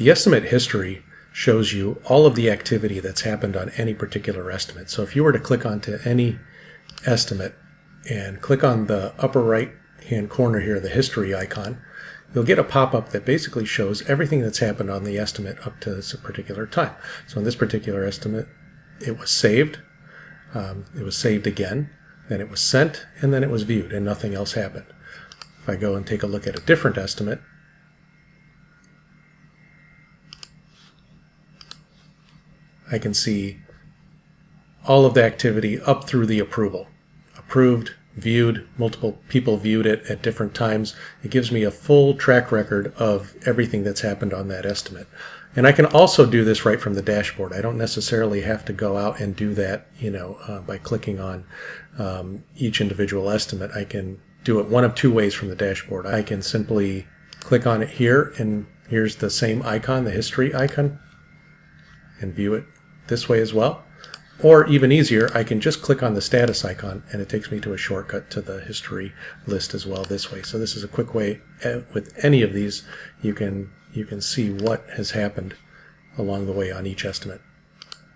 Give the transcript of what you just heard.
The estimate history shows you all of the activity that's happened on any particular estimate. So if you were to click onto any estimate and click on the upper right hand corner here, the history icon, you'll get a pop-up that basically shows everything that's happened on the estimate up to this particular time. So in this particular estimate, it was saved again, then it was sent, and then it was viewed, and nothing else happened. If I go and take a look at a different estimate, I can see all of the activity up through the approval. Approved, viewed, multiple people viewed it at different times. It gives me a full track record of everything that's happened on that estimate. And I can also do this right from the dashboard. I don't necessarily have to go out and do that, by clicking on each individual estimate. I can do it one of two ways from the dashboard. I can simply click on it here, and here's the same icon, the history icon, and view it this way as well. Or even easier, I can just click on the status icon and it takes me to a shortcut to the history list as well this way. So this is a quick way with any of these you can see what has happened along the way on each estimate.